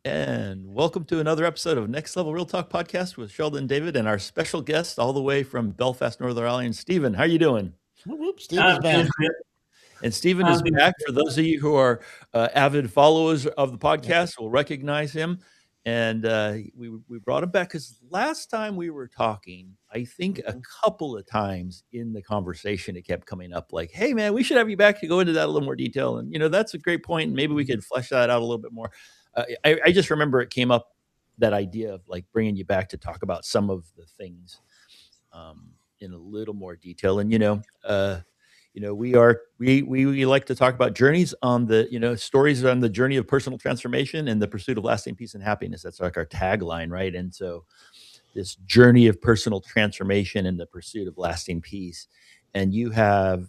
And welcome to another episode of Next Level Real Talk Podcast with Sheldon David and our special guest all the way from Belfast, Northern Ireland, Stephen. How are you doing? Whoop, whoop, Steve is I'm back. doing great. And Stephen is I'm doing back. For those of you who are avid followers of the Yep. podcast, will recognize him. And we brought him back because last time we were talking, I think a couple of times in the conversation, it kept coming up like, hey, man, we should have you back to go into that a little more detail. And, that's a great point. Maybe we could flesh that out a little bit more. I just remember it came up, that idea of like bringing you back to talk about some of the things in a little more detail. And, we like to talk about journeys on the, stories on the journey of personal transformation and the pursuit of lasting peace and happiness. That's like our tagline, right? And so this journey of personal transformation and the pursuit of lasting peace. And you had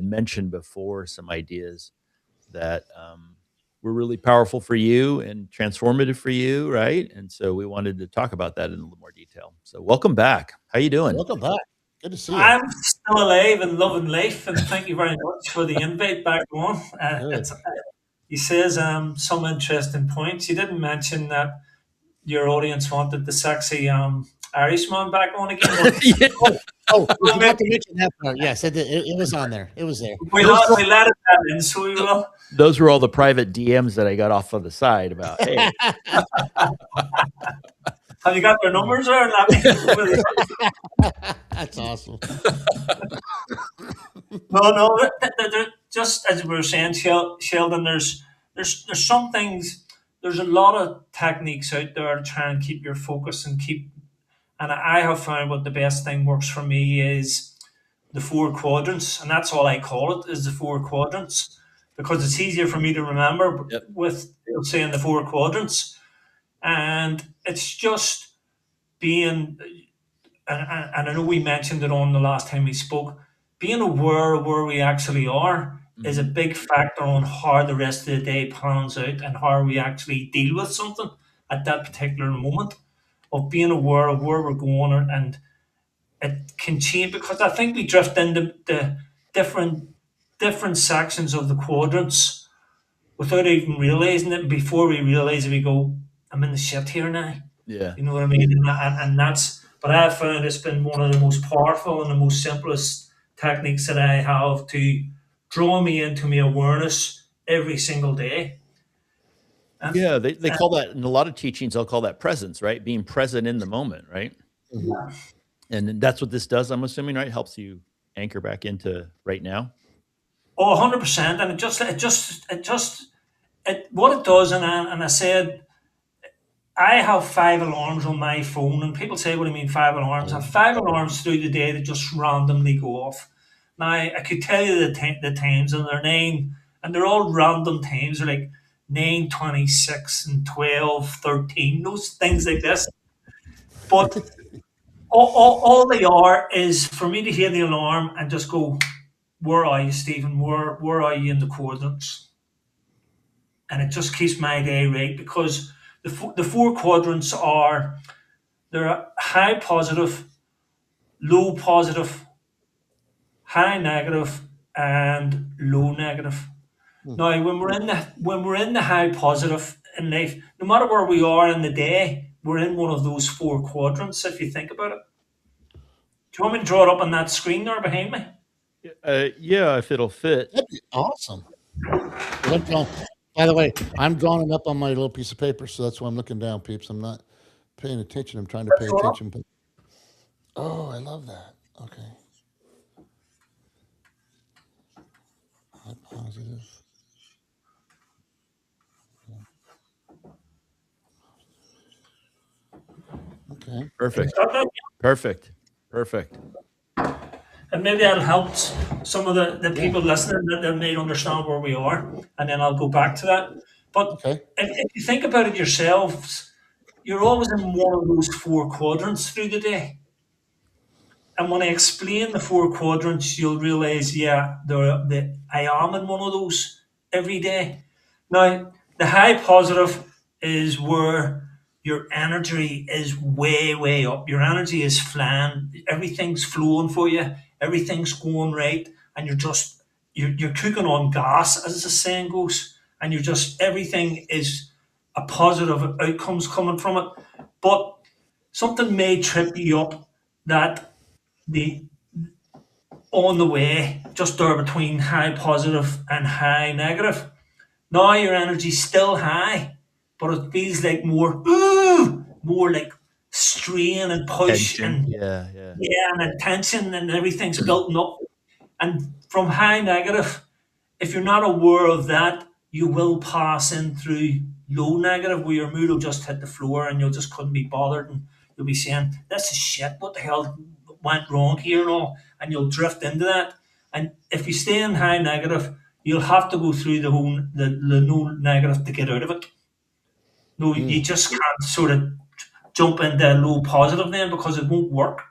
mentioned before some ideas that were really powerful for you and transformative for you, right? And so we wanted to talk about that in a little more detail. So welcome back. How you doing? Welcome back. Good to see you. I'm still alive and loving life, and thank you very much for the invite back on. Good. He says some interesting points. You didn't mention that your audience wanted the sexy Irishman back on again. But Yeah. Oh, we forgot to mention that part. Yes, it was on there. It was there. we let it in, so we will. Those were all the private DMs that I got off on the side about, hey, Have you got their numbers there? That's awesome. No. Just as we were saying, Sheldon, there's some things. There's a lot of techniques out there to try and keep your focus and keep. And I have found what the best thing works for me is the four quadrants, and that's all I call it is the four quadrants because it's easier for me to remember Yep. with saying the four quadrants, and it's just being. And I know we mentioned it on the last time we spoke. Being aware of where we actually are is a big factor on how the rest of the day plans out and how we actually deal with something at that particular moment. Of being aware of where we're going, and it can change because I think we drift into the different sections of the quadrants without even realizing it. Before we realize it, we go, "I'm in the shit here now." Yeah. You know what I mean? And that's, but I've found it's been one of the most powerful and the most simplest techniques that I have to draw me into my awareness every single day. And, Yeah. They call that in a lot of teachings, they'll call that presence, right? Being present in the moment, right? Mhm. And that's what this does, I'm assuming, right? Helps you anchor back into right now. oh, 100%. And what it does, and I said, I have 5 alarms on my phone, and people say, "What do you mean 5 alarms?" I have 5 alarms through the day that just randomly go off. Now I could tell you the times, and they're nine, and they're all random times. They're like 9:26 and 12:13, those things like this. But all they are is for me to hear the alarm and just go, "Where are you, Stephen? Where are you in the quadrants?" And it just keeps my day right because the four quadrants are they're high positive, low positive, high negative, and low negative. Hmm. Now, when we're in the high positive in life, no matter where we are in the day, we're in one of those four quadrants. If you think about it, do you want me to draw it up on that screen there behind me? Yeah, if it'll fit. That'd be awesome. By the way, I'm drawing it up on my little piece of paper, so that's why I'm looking down, peeps. I'm not paying attention. I'm trying to pay attention. But oh, I love that. Okay. High positive. Okay. Perfect. Perfect. And maybe that'll help some of the people listening that they may understand where we are, and then I'll go back to that. But Okay. if you think about it yourselves, you're always in one of those four quadrants through the day. And when I explain the four quadrants, you'll realize, yeah, I am in one of those every day. Now, the high positive is where your energy is way, way up. Your energy is flying. Everything's flowing for you. Everything's going right. And you're cooking on gas, as the saying goes. And everything is a positive outcomes coming from it. But something may trip you up that the on the way, just there between high positive and high negative. Now your energy's still high, but it feels like more like strain and push Tension. and Yeah, yeah. yeah, and tension and everything's building up. And from high negative, if you're not aware of that, you will pass in through low negative where your mood will just hit the floor and you'll just couldn't be bothered and you'll be saying, this is shit, what the hell went wrong here and all, and you'll drift into that. And if you stay in high negative, you'll have to go through the low negative to get out of it. No, you Mm. just can't sort of jump into low positive then because it won't work.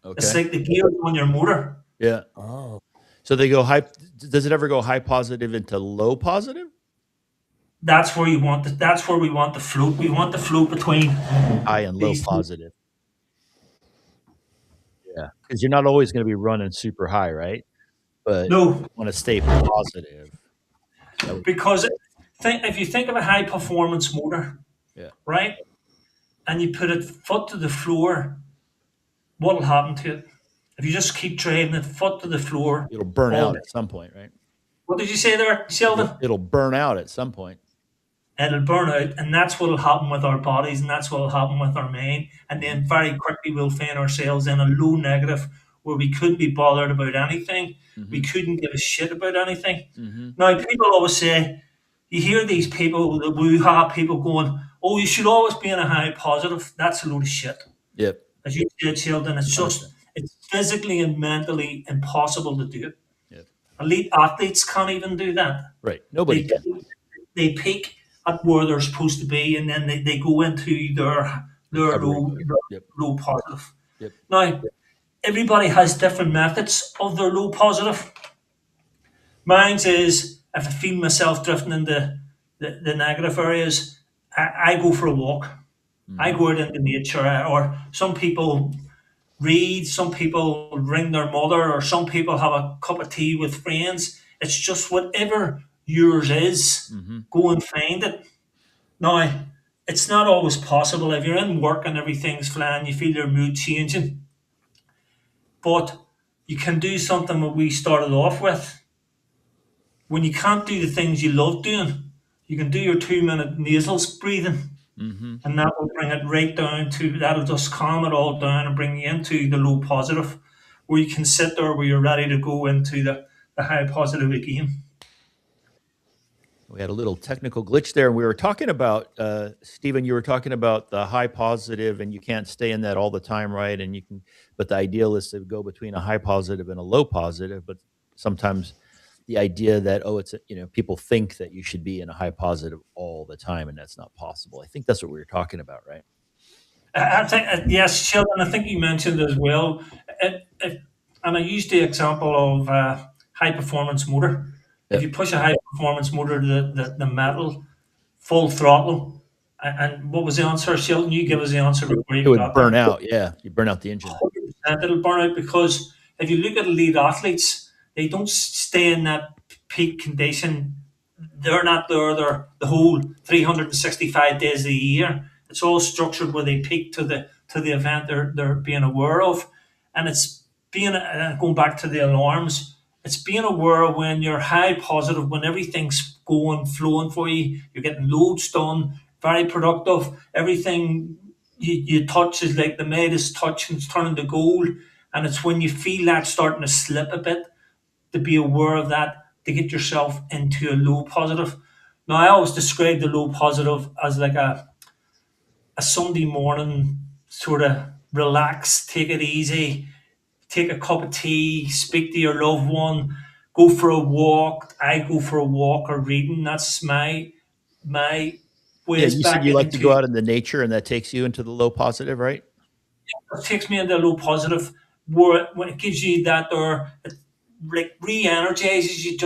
It's Okay. like the gears on your motor. Yeah. Oh. So they go high. Does it ever go high positive into low positive? That's where you want it. That's where we want the float. We want the float between High and low these two. positive. Yeah, because you're not always going to be running super high, right? But No, you want to stay positive. because if you think of a high performance motor, Yeah, right, and you put it foot to the floor, what'll happen to it? If you just keep driving it foot to the floor it'll burn all out day. at some point, right? What did you say there, It'll, Sheldon? it'll burn out at some point. It'll burn out, and that's what'll happen with our bodies, and that's what'll happen with our mind. And Mhm, then very quickly we'll find ourselves in a low negative where we couldn't be bothered about anything. We mhm, couldn't give a shit about anything. mhm. Now, people always say, you hear these people, the woo-ha people going, oh, you should always be in a high positive. That's a load of shit. Yep, As you said, Sheldon, $100%. it's physically and mentally impossible to do it. Yep. Elite athletes can't even do that. Right. Nobody They, can. they peak at where they're supposed to be, and then they go into their Recovery. Yep. low positive. Yep. Now, everybody has different methods of their low positive. Mine is if I feel myself drifting into the negative areas, I go for a walk. I Mhm. go out into nature, or some people read, some people ring their mother, or some people have a cup of tea with friends. It's just whatever yours is, Mhm. go and find it. Now, it's not always possible. If you're in work and everything's flying, you feel your mood changing. But you can do something that we started off with. When you can't do the things you love doing, you can do your 2 minute nasal breathing, Mhm. and that will bring it right down to that'll just calm it all down and bring you into the low positive, where you can sit there where you're ready to go into the high positive again. We had a little technical glitch there, and we were talking about Stephen. You were talking about the high positive, and you can't stay in that all the time, right? And you can, but the ideal is to go between a high positive and a low positive. But sometimes the idea that people think that you should be in a high positive all the time, and that's not possible. I think that's what we were talking about, right? I think yes, Sheldon. I think you mentioned as well, and I used the example of high performance motor. If Yep. you push a high performance motor to the metal full throttle, and what was the answer, Sheldon? You give us the answer before you It even would got there. burn out. Yeah, you burn out the engine. 100% it'll burn out because if you look at elite athletes, they don't stay in that peak condition. They're not there. They're the whole 365 days of the year. It's all structured where they peak to the event they're being aware of, and it's being going back to the alarms. It's being aware when you're high positive, when everything's going flowing for you. You're getting loads done, very productive. Everything you touch is like the Midas touch and it's turning to gold. And it's when you feel that starting to slip a bit to be aware of that to get yourself into a low positive. Now, I always describe the low positive as like a Sunday morning sort of relax, take it easy, take a cup of tea, speak to your loved one, go for a walk. I go for a walk or reading. That's my Yeah, ways you said back you like to go into out in the nature, and that takes you into the low positive, right? it takes me into a low positive where when it gives you that or it like re-energizes you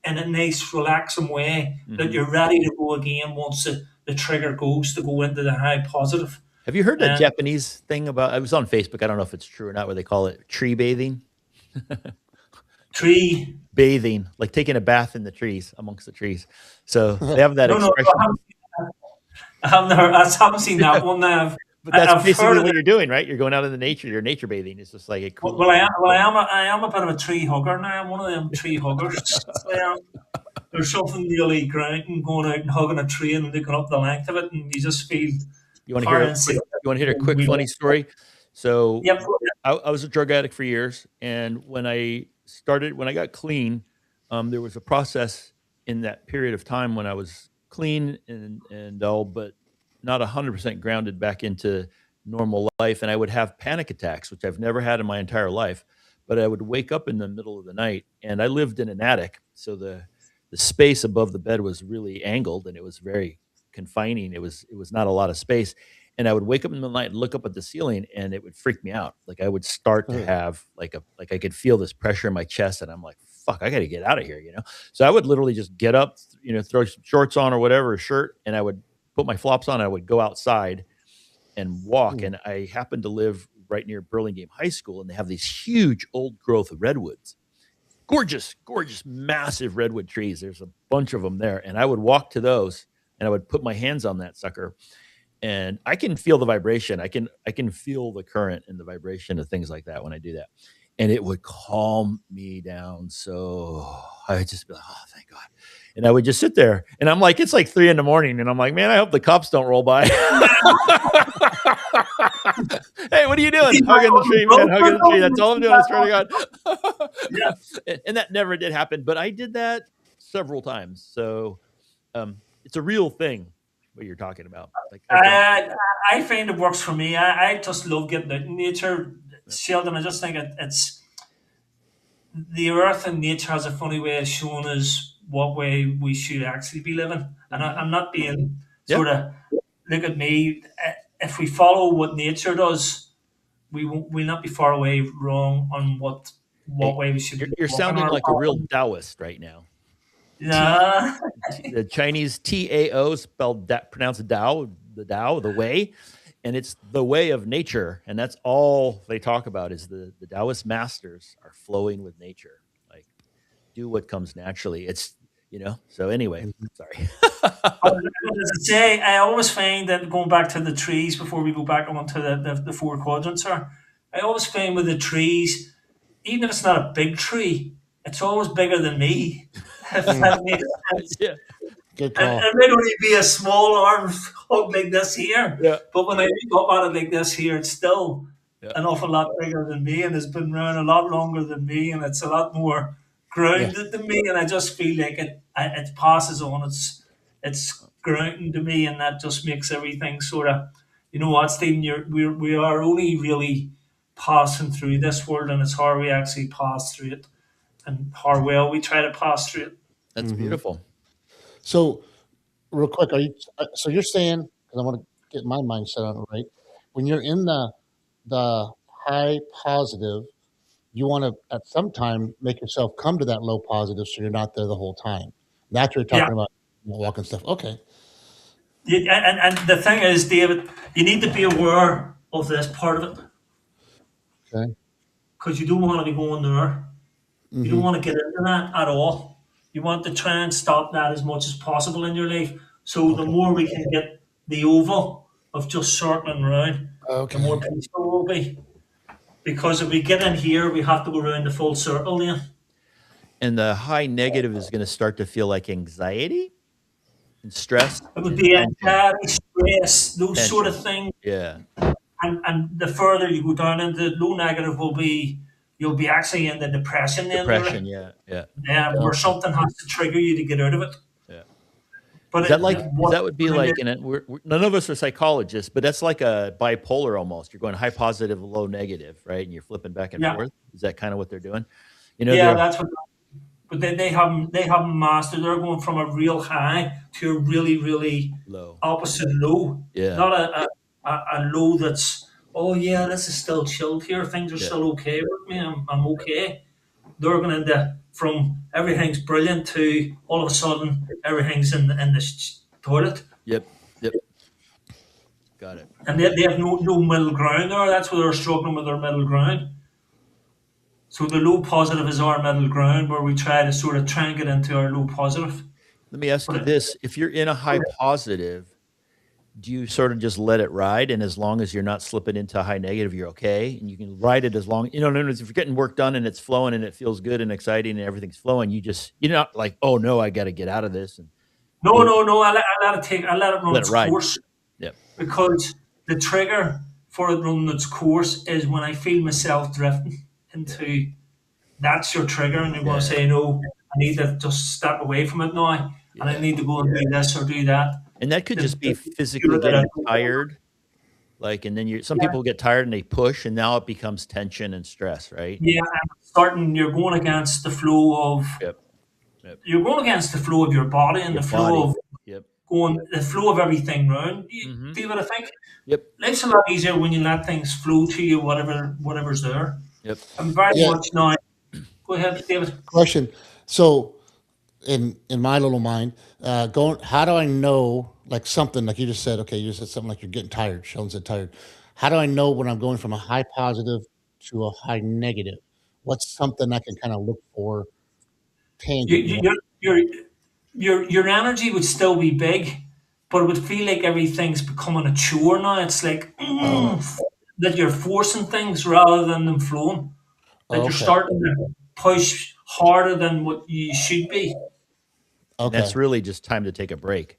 in a nice relaxing way that Mhm. you're ready to go again once the trigger goes to go into the high positive. Have you heard that And Japanese thing about? I was on Facebook. I don't know if it's true or not. Where they call it tree bathing. tree Bathing, like taking a bath in the trees, amongst the trees. So they have that no, no, I expression. haven't. I haven't seen that one. But that's I've heard basically of what it. you're doing, right? You're going out in the nature. You're nature bathing. It's just like a cool. Well, I am a bit of a tree hugger now. I'm one of them tree huggers. I am. There's something really grounding going out and hugging a tree and looking up the length of it, and you just feel You want to hear far a quick? inside. You want to hear a quick funny story? So Yep. I was a drug addict for years, and when I got clean, there was a process in that period of time when I was clean and all, but not 100% grounded back into normal life, and I would have panic attacks, which I've never had in my entire life. But I would wake up in the middle of the night, and I lived in an attic, so the space above the bed was really angled, and it was very confining. It was not a lot of space, and I would wake up in the night and look up at the ceiling, and it would freak me out. Like I would start to Oh, have like I could feel this pressure in my chest, and I'm like, "Fuck, I got to get out of here." So I would literally just get up, throw some shorts on or whatever, a shirt, and I would put my flops on. And I would go outside and walk. hmm. And I happened to live right near Burlingame High School, and they have these huge old growth redwoods, gorgeous, gorgeous, massive redwood trees. There's a bunch of them there, and I would walk to those, and I would put my hands on that sucker, and I can feel the vibration. I can feel the current and the vibration of things like that when I do that, and it would calm me down. So I would just be like, "Oh, thank God," and I would just sit there, and I'm like, it's like 3 in the morning, and I'm like, man, I hope the cops don't roll by. Hey, what are you doing? Hugging the tree, man. Hugging the tree. That's all I'm doing. I swear to God. Yeah. And that never did happen, but I did that several times. So it's a real thing what you're talking about. Like I've done. I find it works for me. I just love getting out in nature, Yeah. Sheldon. I just think it's the earth and nature has a funny way of showing us what way we should actually be living. And Mhm. I'm not being Yeah. sort of look at me. If we follow what nature does, we'll not be far away wrong on what Hey, way we should be you're walking sounding our like a real path. Taoist right now. T, Yeah. the Chinese Tao spelled that pronounced Tao, the Tao, the way, and it's the way of nature, and that's all they talk about is the Taoist masters are flowing with nature, like do what comes naturally. So anyway, Mhm. sorry. As I say, I always find that going back to the trees before we go back onto the four quadrants are, I always find with the trees, even if it's not a big tree, it's always bigger than me. If Hmm. that makes sense. Yeah, Good And call. it might only be a small arm hug like this here, yeah, but when I look up at it like this here, it's still yeah. an awful lot bigger than me and has been around a lot longer than me and it's a lot more Yeah. grounded than me and I just feel like it passes on it's grounding to me and that just makes everything sort of you know what Stephen we are only really passing through this world and it's how we actually pass through it and how well we try to pass through it. That's Hmm. beautiful. So, real quick, so you're saying, because I want to get my mindset on it right, when you're in the high positive, you want to at some time make yourself come to that low positive, so you're not there the whole time. That's what you're Yeah. talking about, walking stuff. Okay. And the thing is, David, you need to be aware of this part of it Okay. because you don't want to be going there. You don't Hmm. want to get into that at all. You want to try and stop that as much as possible in your life. So the Okay. more we can get the oval of just circling around, the more Okay. peaceful we'll be. Because if we get in here, we have to go around the full circle then. And the high negative is going to start to feel like anxiety and stress It would and be tension. anxiety, stress, those sort of Tension. things. Yeah. And the further you go down into low negative will be you'll be actually in the depression then nearly. Depression. Yeah. Yeah. Where Okay. something has to trigger you to get out of it. Yeah. But Is that it, like Yeah. is what that would be like and none of us are psychologists, but that's like a bipolar almost. You're going high positive, low negative, right? And you're flipping back and yeah, forth. Is that kind of what they're doing? yeah, They're that's what. But they haven't mastered. They're going from a real high to a really really low. opposite low. Yeah. Not a low that's oh yeah, this is still chilled here. Things are Yeah. still okay with me. I'm okay. They're going into from everything's brilliant to all of a sudden everything's in the toilet. Yep. Yep. Got it. And they have no middle ground there. That's where they're struggling with their middle ground. So the low positive is our middle ground where we try to sort of triangulate into our low positive. Let me ask But you this. If you're in a high positive, do you sort of just let it ride? And as long as you're not slipping into high negative, you're okay. And you can ride it as long, if you're getting work done and it's flowing and it feels good and exciting and everything's flowing, you're not like, oh no, I got to get out of this. And No, you no, no. I let it run let it its ride. course, Yep. because the trigger for it running its course is when I feel myself drifting Yeah. into, that's your trigger, and you're going to Yeah. say, no, I need to just step away from it now, and I Yeah. need to go and do this or do that. And that could To, just be to physically cure that getting out. tired. Like, and then some Yeah, people get tired and they push, and now it becomes tension and stress, right? yeah, and starting, you're going against the flow of, Yep. Yep. your body, and Your the flow body. of Yep. everything round. Hmm. Do you know what I think? Yep. Life's a lot easier when you let things flow to you, whatever's there. Yep. I'm very Yeah. much now. Go ahead, David. Question. So in my little mind, going, how do I know, like something like you just said? Okay, you just said something like you're getting tired. Sheldon said tired. How do I know when I'm going from a high positive to a high negative? What's something I can kind of look for You, tangibly? you, your your energy would still be big, but it would feel like everything's becoming a chore now. It's like Oh, that you're forcing things rather than them flowing. That you're okay, starting to push harder than what you should be. And that's okay, really just time to take a break.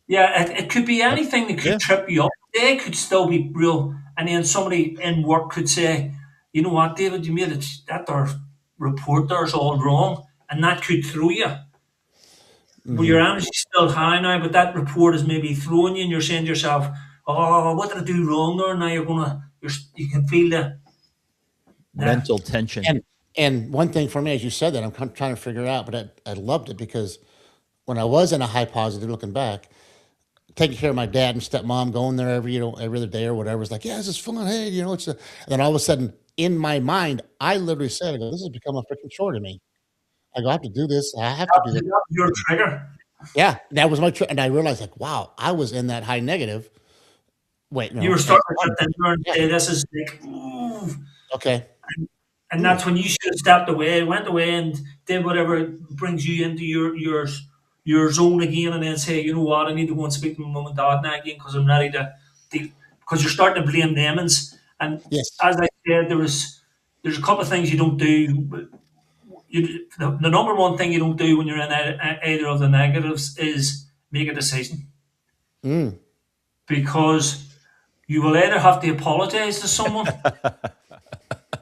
Yeah, it could be Yep. anything that could Yeah. trip you up. They could still be real, and then somebody in work could say, "You know what, David? You made it. That there report there's all wrong," and that could throw you. Well, hmm, your energy's still high now, but that report is maybe throwing you, and you're saying to yourself, "Oh, what did I do wrong there?" Now you can feel the Mental tension. and and one thing for me, as you said that, I'm trying to figure out, but I loved it because when I was in a high positive, looking back, taking care of my dad and stepmom, going there every other day or whatever. It's like, yeah, this is fun. Hey, it's a, and then all of a sudden in my mind, I literally said, I go, this has become a freaking chore to me. I go, I have to do this. I have to do this. your trigger. Yeah, that was and I realized like, wow, I was in that high negative. Wait, You no, were that's starting to fun. drift in there and Yeah. say, "This is like." Ooh. Okay. And Mm, that's when you should have stepped away, went away, and did whatever brings you into your zone again, and then say, "You know what? I need to go and speak to my mum and dad now again because I'm ready to." Because you're starting to blame them, and yes. as I said, there's a couple of things you don't do. The number one thing you don't do when you're in either of the negatives is make a decision, Mm, because you will either have to apologize to someone,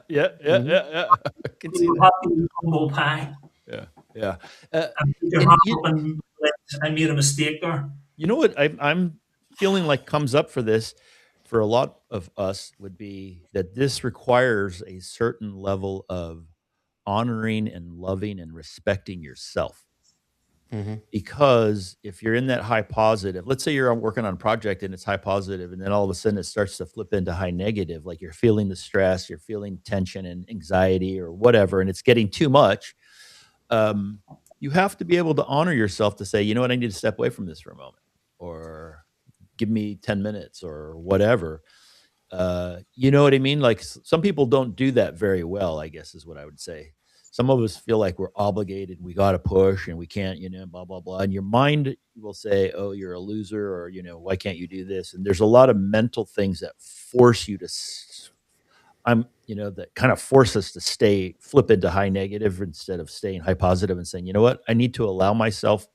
Yeah. Yeah. mhm. Yeah. Yeah. I can or see you'll that. have to eat humble pie Yeah. Yeah. Uh, and put your and hand up and like, I made a mistake there. you know what I'm feeling like comes up for this for a lot of us would be that this requires a certain level of honoring and loving and respecting yourself. Mhm. Because if you're in that high positive, let's say you're working on a project and it's high positive, and then all of a sudden it starts to flip into high negative, like you're feeling the stress, you're feeling tension and anxiety or whatever, and it's getting too much. Um, you have to be able to honor yourself to say, you know what, I need to step away from this for a moment, or give me 10 minutes or whatever. You know what I mean? Like some people don't do that very well, I guess is what I would say. Some of us feel like we're obligated, we got to push and we can't, blah, blah, blah. And your mind will say, oh, you're a loser, or, why can't you do this? And there's a lot of mental things that force you to, that kind of force us to flip into high negative instead of staying high positive and saying, you know what, I need to allow myself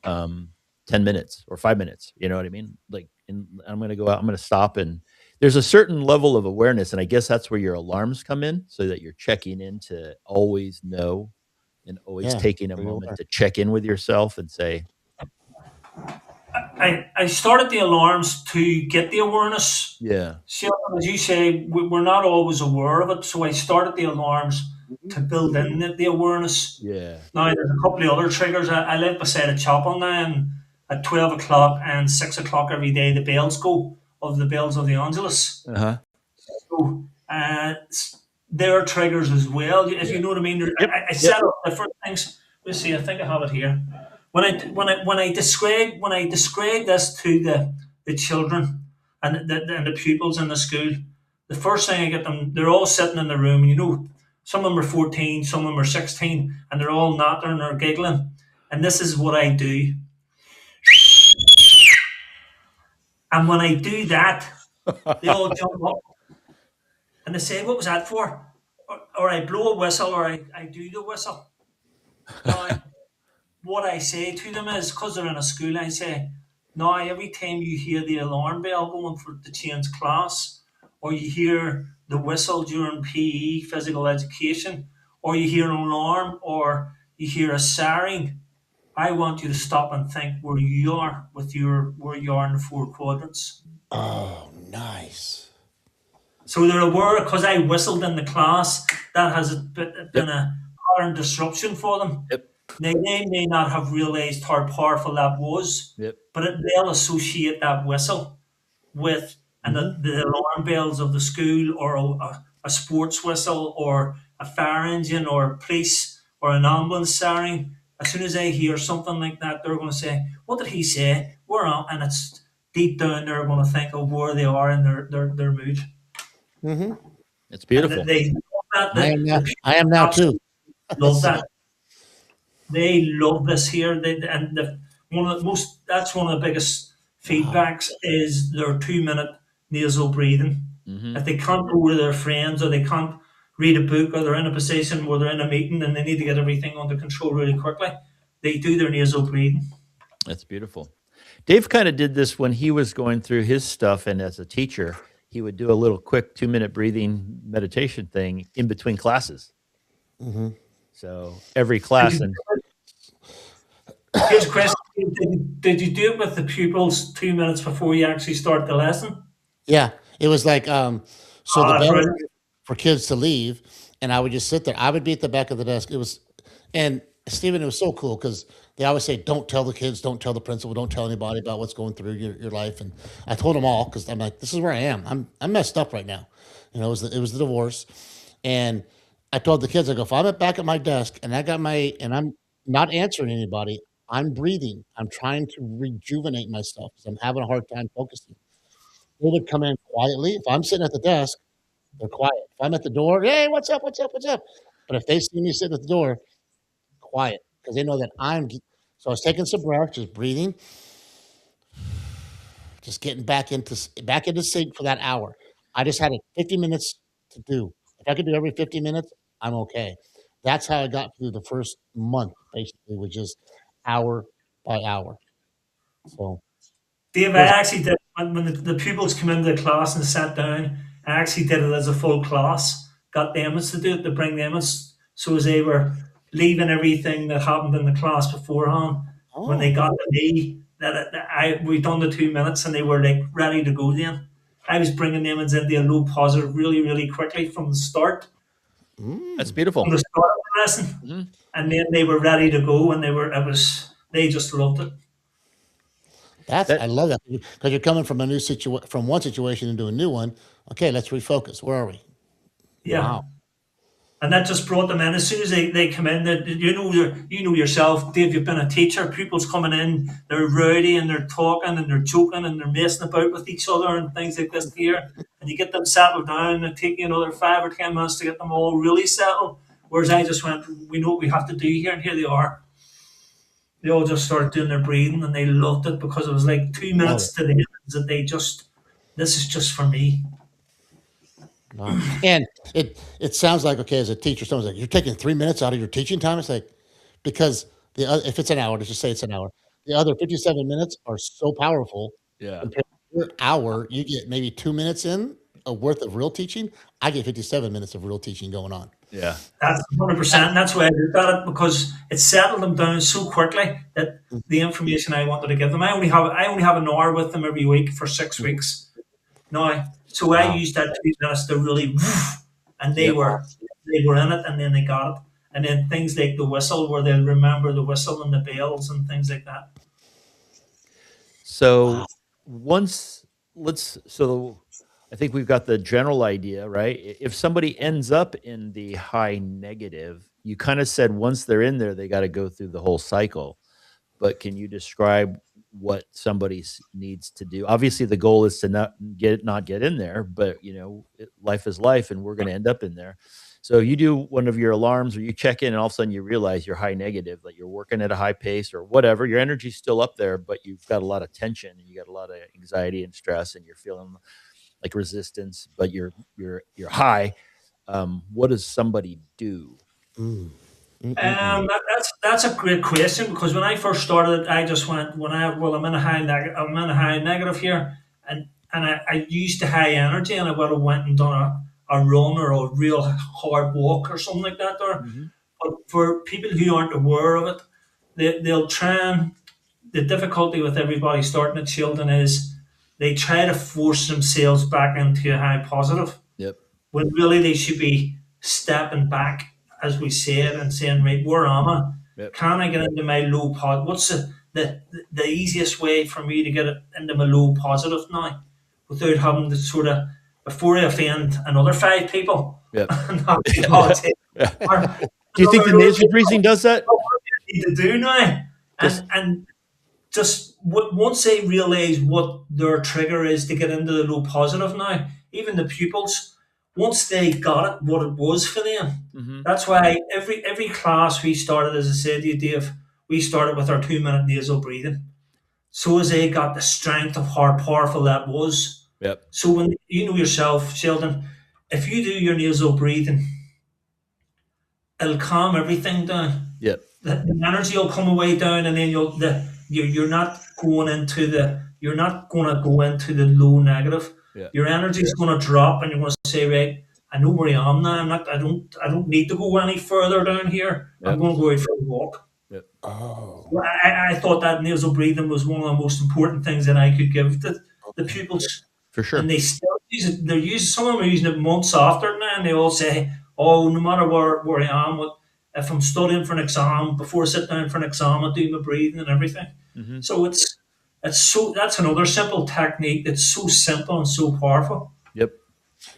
um, 10 minutes or 5 minutes. You know what I mean? Like, and I'm going to go out, I'm going to stop. And there's a certain level of awareness. And I guess that's where your alarms come in so that you're checking in to always know and always Yeah. taking a Very moment aware. to check in with yourself and say, I started the alarms to get the awareness. yeah, See, as you say, we're not always aware of it. So I started the alarms Mhm. to build in the awareness. yeah, Now, there's a couple of other triggers. I live beside a chapel now, and at 12 o'clock and 6 o'clock every day, the bells go of the bells of the Angelus. uh-huh, So there are triggers as well, if yeah, you know what I mean. yep, I yep, set up different things. Let's see, I think I have it here. When I describe this to the children and the pupils in the school, the first thing I get them, they're all sitting in the room, and some of them are 14, some of them are 16, and they're all nattering or giggling. And this is what I do. And when I do that, they all jump up and they say, "What was that for?" Or I blow a whistle, or I do the whistle. Now, what I say to them is, because they're in a school, I say, now every time you hear the alarm bell going for to change class, or you hear the whistle during PE, physical education, or you hear an alarm, or you hear a siren, I want you to stop and think where you are with your where you are in the four quadrants. Oh, nice. So they're aware because I whistled in the class that has been Yep. a pattern disruption for them. Yep. Now they may not have realised how powerful that was, Yep. but they'll associate that whistle with and Hmm. the alarm bells of the school, or a sports whistle, or a fire engine, or police, or an ambulance siren. As soon as they hear something like that, they're going to say, "What did he say? We're on," and it's deep down they're going to think of where they are in their mood, Hmm. It's and beautiful. they love that. I am now. The I am people now too. absolutely love So, that. They love this here. And one of the most that's one of the biggest wow. feedbacks is their 2 minute nasal breathing. Hmm. If they can't go to their friends, or they can't read a book, or they're in a position where they're in a meeting and they need to get everything under control really quickly, they do their nasal breathing. That's beautiful. Dave kind of did this when he was going through his stuff, and as a teacher, he would do a little quick 2-minute breathing meditation thing in between classes. Hmm. So every Did class, you, and here's a question: did you do it with the pupils 2 minutes before you actually start the lesson? Yeah, it was like so the Ah, bell would brilliant. ring for kids to leave, and I would just sit there. I would be at the back of the desk. It was, and Stephen, it was so cool because they always say, "Don't tell the kids, don't tell the principal, don't tell anybody about what's going through your life." And I told them all because I'm like, "This is where I am. I'm messed up right now." It was the divorce, and I told the kids, I go, "If I'm back at my desk and I got my and I'm not answering anybody, I'm breathing. I'm trying to rejuvenate myself because I'm having a hard time focusing." They would come in quietly. If I'm sitting at the desk, they're quiet. If I'm at the door, "Hey, what's up? What's up? What's up?" But if they see me sitting at the door, quiet because they know that so I was taking some breath, just breathing, just getting back into sync for that hour. I just had it 50 minutes to do. If I could do every 50 minutes, I'm okay. That's how I got through the first month, basically, which is hour by hour. So Dave, it I was actually did when the pupils come into the class and sat down. I actually did it as a full class. Got them to do it to bring them in, so as they were leaving everything that happened in the class beforehand. When they oh. got to me, that I we done the 2 minutes and they were like ready to go. Then I was bringing them into a low positive really quickly that's Mm. from beautiful. the start of the lesson, Hmm. and then they were ready to go, and they just loved it. That's I That love that because you're coming from a from one situation into a new one. Okay, let's refocus. Where are we? Yeah. Wow. And that just brought them in. As soon as they come in, that you know yourself, Dave. You've been a teacher. Pupils coming in, they're rowdy and they're talking and they're joking and they're messing about with each other and things like this here. And you get them settled down, and take you another 5 or 10 minutes to get them all really settled. Whereas I just went, we know what we have to do here, and here they are. They all just started doing their breathing, and they loved it because it was like two Love minutes it. to the end that this is just for me. Wow. And it sounds like okay, as a teacher, someone's like, you're taking 3 minutes out of your teaching time. It's like because if it's an hour, let's just say it's an hour. The other 57 minutes are so powerful yeah. compared to your hour. You get maybe 2 minutes in a worth of real teaching. I get 57 minutes of real teaching going on. Yeah. That's 100%. And that's why I looked at it, because it settled them down so quickly that the information I wanted to give them, I only have an hour with them every week for 6 weeks now. So I Wow. used that 2 minutes to really, and Yep. they were in it, and then they got it. And then things like the whistle, where they'll remember the whistle and the bells and things like that. Wow. So once so I think we've got the general idea, right? If somebody ends up in the high negative, you kind of said once they're in there, they got to go through the whole cycle. But can you describe what somebody needs to do? Obviously, the goal is to not get in there, but life is life, and we're going to end up in there. So you do one of your alarms or you check in and all of a sudden you realize you're high negative, that you're working at a high pace or whatever. Your energy's still up there, but you've got a lot of tension and you got a lot of anxiety and stress and you're feeling like resistance, but you're high. What does somebody do? Mm. Mm-mm-mm. That's a great question because when I first started, I just went I'm in a I'm in a high negative here, and I used the high energy, and I would have went and done a run or a real hard walk or something like that there. Hmm. But for people who aren't aware of it, they'll try and the difficulty with everybody starting at Sheldon is they try to force themselves back into a high positive Yep. when really they should be stepping back, as we said, and saying, right, where am I? Yep. Can I get into my low positive? What's the easiest way for me to get it into my low positive now without having to sort of, before I offend another five people, Yep. not be politics, Yeah. or Do you think the another load of nasal people, breathing does that? what do I need to do now? Just And just once they realize what their trigger is to get into the low positive now, even the pupils, once they got it, what it was for them. hmm That's why every class we started, as I said to you, Dave, we started with our 2 minute nasal breathing. So as they got the strength of how powerful that was. Yep. So when you know yourself, Sheldon, if you do your nasal breathing, it'll calm everything down. Yep. The energy will come away down, and then you're not going into you're not going to go into the low negative. Yeah. Your energy is going to drop, and you're going to say, right, I know where I am now. I don't need to go any further down here. I'm Yep. going to go out for a walk. Yep. Oh, Well, I thought that nasal breathing was one of the most important things that I could give the okay. pupils, For sure. and they still use it. They're using some of them are using it months after now, and they all say, "Oh, no matter where I am, if I'm studying for an exam, before I sit down for an exam, I do my breathing and everything." Hmm. So it's so that's another simple technique that's so simple and so powerful. Yep.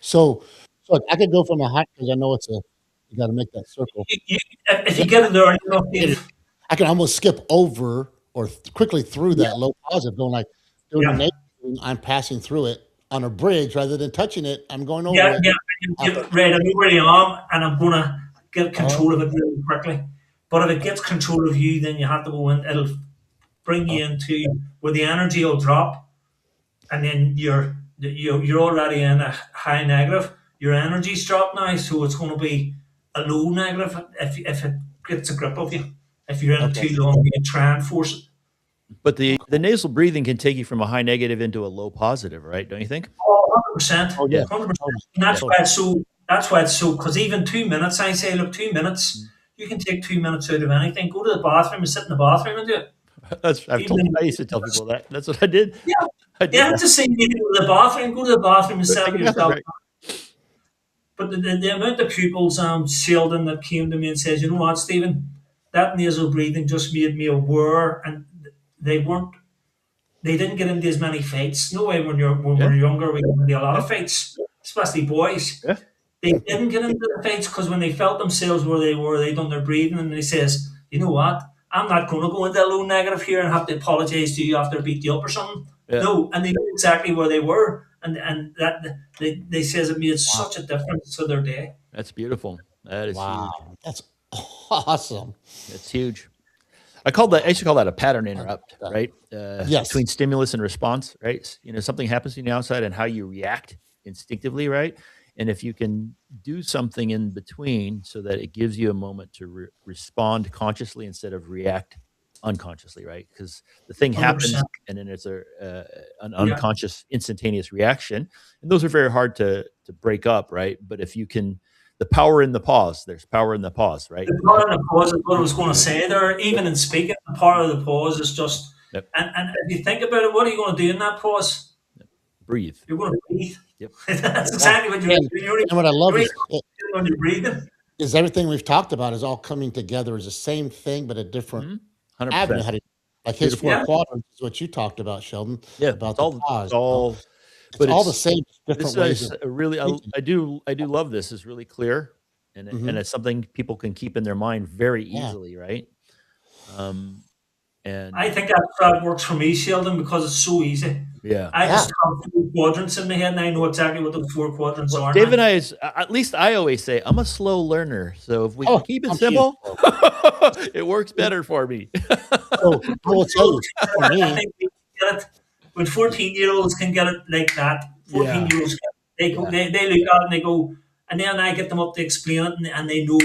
So, so I could go from a high because I know you got to make that circle. If Then you get it there, you know, it- Dave. I can almost skip over or quickly through Yeah, that low positive, going like doing the yeah. nation. I'm passing through it on a bridge rather than touching it. I'm going over Yeah, it. yeah. After, Right, I know where I am, and I'm gonna get oh, control of it really quickly. But if it gets control of you, then you have to go in. It'll bring oh, you into where the energy will drop, and then you're already in a high negative. Your energy's dropped now, so it's going to be a low negative if it gets a grip of you. If you're in it okay, too long, you try and force it. But the okay. the nasal breathing can take you from a high negative into a low positive, right? Don't you think? Oh, 100%. Oh yeah, Yeah. 100%. totally, And Yeah. that's why totally. it's so. That's why it's so. Because even 2 minutes, I say, look, 2 minutes. Mm. You can take 2 minutes out of anything. Go to the bathroom and sit in the bathroom and do it. Even I used to tell people that. That's what I did. yeah, I you did have that. to say you go to the bathroom. Go to the bathroom and Take settle a bathroom yourself. break. But the amount of pupils, Sheldon, that came to me and says, you know what, Stephen, that nasal breathing just made me aware, and they weren't, they didn't get into as many fights. No way when Yeah. we're younger, we get into a lot Yeah. of fights, especially boys. Yeah. They didn't get into the fights because when they felt themselves where they were, they done their breathing, and they says, you know what, I'm not going to go into a low negative here and have to apologise to you after I beat you up or something. Yeah. No, and they knew exactly where they were, and that they says it made Wow, such a difference to their day. That's beautiful. That is huge. wow, that's awesome. It's huge. I used to call that a pattern I interrupt, like that. right? Yes. Between stimulus and response, right? Something happens to you outside and how you react instinctively, right? And if you can do something in between so that it gives you a moment to respond consciously instead of react unconsciously, right? Because the thing happens 100%. and then it's an Yeah. unconscious instantaneous reaction, and those are very hard to break up, right? But if you can, the power in the pause. There's power in the pause, right? The part of the pause is what I was going to say there. Even in speaking, the part of the pause is just, Yep. and if you think about it, what are you going to do in that pause? Breathe. You're going to breathe. Yep. That's Yeah. exactly what you're And doing. You're what I love only is when you're breathing. everything we've talked about is all coming together as the same thing, but a different Mhm. 100%. avenue. How to, like his Beautiful. four Yeah. quadrants is what you talked about, Sheldon, Yeah, about it's the all pause. it's all It's but all the it's same, just this different ways is of a really thinking. I do love this. It's really clear and Hmm. it's something people can keep in their mind very Yeah. easily, right? Um I and think that works for me, Sheldon, because it's so easy. Yeah. I Yeah. just have 4 quadrants in my head, and I know exactly what those 4 quadrants Well, are Dave now. and I is at least I always say I'm a slow learner, so if we can Oh, keep it I'm huge. simple, it works better for me. So I will tell you, for I me, think we can get it. When 14-year-olds can get it like that, Yeah. 14-year-olds, they go, yeah, they look at it and they go, and then I get them up to explain it, and they know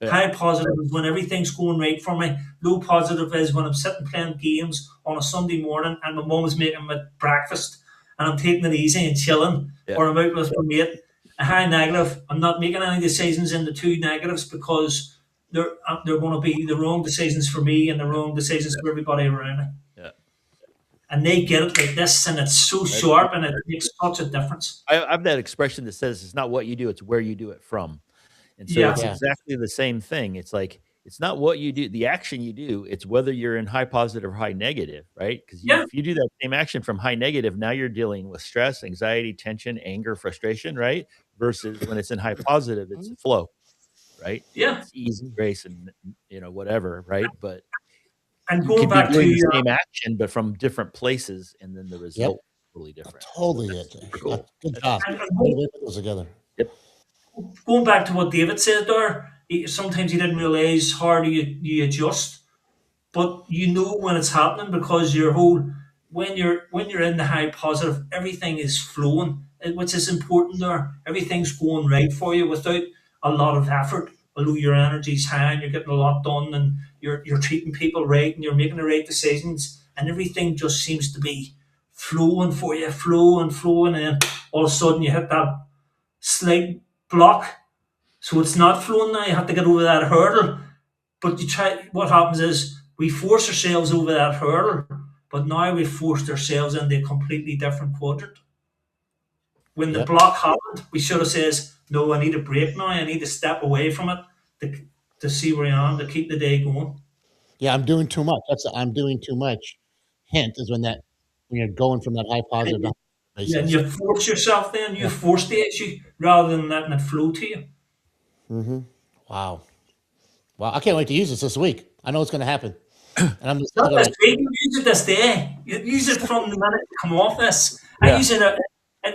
Yeah. high positive is when everything's going right for me. Low positive is when I'm sitting playing games on a Sunday morning and my mum is making me breakfast and I'm taking it easy and chilling, Yeah. or I'm out with my mate. A high negative, I'm not making any decisions in the two negatives because they're going to be the wrong decisions for me and the wrong decisions for everybody around me. Yeah. And they get it like this, and it's so That's true. sharp, and it makes such a difference. I have that expression that says it's not what you do, it's where you do it from. And so Yeah, it's yeah, exactly the same thing. It's like it's not what you do, the action you do, it's whether you're in high positive or high negative, right? Because yeah, if you do that same action from high negative, now you're dealing with stress, anxiety, tension, anger, frustration, right? Versus when it's in high positive, it's mhm, flow, right? yeah. It's ease and grace and whatever, right? But And you going could be back to doing the same action, but from different places, and then the yep, result is totally different. So totally that's it. super That's cool. good That's job. and Way to put those together. yep. going back to what David said there, sometimes he didn't realize how hard you adjust. But you know when it's happening because your whole when you're in the high positive, everything is flowing, which is important there. Everything's going right for you without a lot of effort. Although your energy's high and you're getting a lot done and you're treating people right and you're making the right decisions and everything just seems to be flowing for you, flowing, and then all of a sudden you hit that slight block. So it's not flowing now. You have to get over that hurdle, but you try. What happens is we force ourselves over that hurdle, but now we've forced ourselves into a completely different quadrant. When the Yep. block happened, we should have says, "No, I need a break now. I need to step away from it to, to see where I am to keep the day going." Yeah, I'm doing too much. That's I'm doing too much. Hint is when you're going from that high positive to high Yeah, and basis. you force yourself. Then you Yeah. force the issue rather than letting it flow to you. Hmm. Wow. Wow. I can't wait to use this week. I know it's going to happen, and I'm just Not thinking this like, week. You use it this day. You use it from the minute you come off this. I Yeah. use it.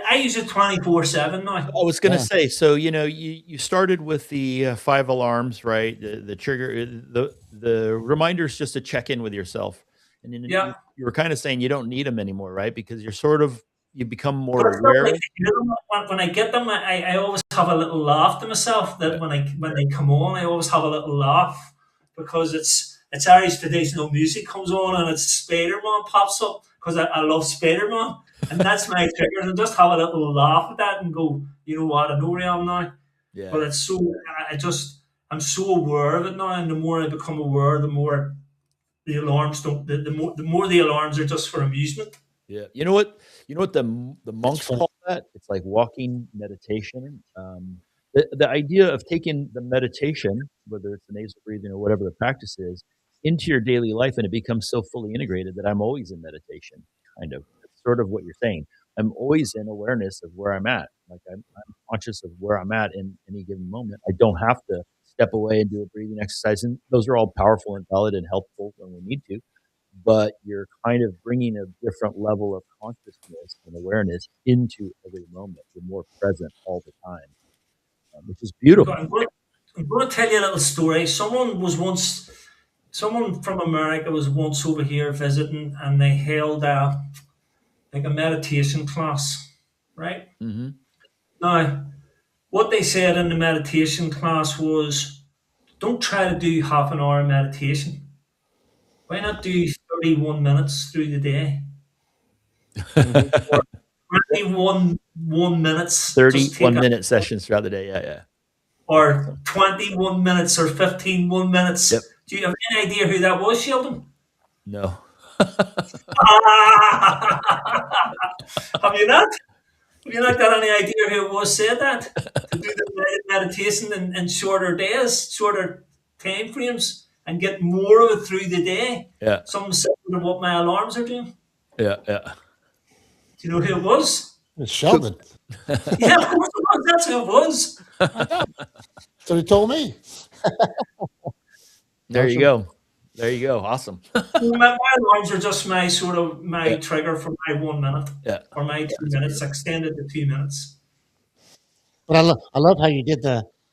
I use it 24/7 now. I was gonna yeah, say, so, you started with the, 5 alarms, right? The trigger the reminders just to check in with yourself, and then Yeah. you were kinda saying you don't need them anymore, right? Because you become more But I still like aware. to hear them. When I get them, I always have a little laugh to myself. That Yeah, when they come on, I always have a little laugh because it's Irish traditional music comes on and it's Spider Man pops up because I love Spider Man and that's my trigger. And just have a little laugh at that and go, you know what, I know where I am now. But yeah, it's so I just I'm so aware of it now, and the more I become aware, the more the alarms don't. The more the alarms are just for amusement. yeah. You know what the it's monks funny. call that? It's like walking meditation. The idea of taking the meditation, whether it's the nasal breathing or whatever the practice is, into your daily life, and it becomes so fully integrated that I'm always in meditation, kind of. That's sort of what you're saying. I'm always in awareness of where I'm at. Like I'm conscious of where I'm at in any given moment. I don't have to step away and do a breathing exercise, and those are all powerful and valid and helpful when we need to. But you're kind of bringing a different level of consciousness and awareness into every moment. You're more present all the time, which is beautiful. I'm going to tell you a little story. Someone from America was once over here visiting, and they held like a meditation class, right? Hmm. Now, what they said in the meditation class was, don't try to do half an hour meditation. Why not do 31 minutes through the day? Hmm. Or 21 minutes, just take 31-minute sessions throughout the day. Yeah, yeah. or 21 minutes or 15 Yep. minutes. Do you have any idea who that was, Sheldon? No. Have you not? Have you not got any idea who it was said that? To do the meditation in shorter days, shorter time frames, and get more of it through the day. Yeah, Something similar to what my alarms are doing. yeah, yeah. Do you know who it was? It's Cook. Sheldon. Yeah, of course it was. That's who it was. I know. That's what he told me. There Comes you from go. There you go. Awesome. My alarms are just my sort of my Yeah. trigger for my 1 minute Yeah. or my two That's minutes, beautiful. extended to 2 minutes. But I love how you did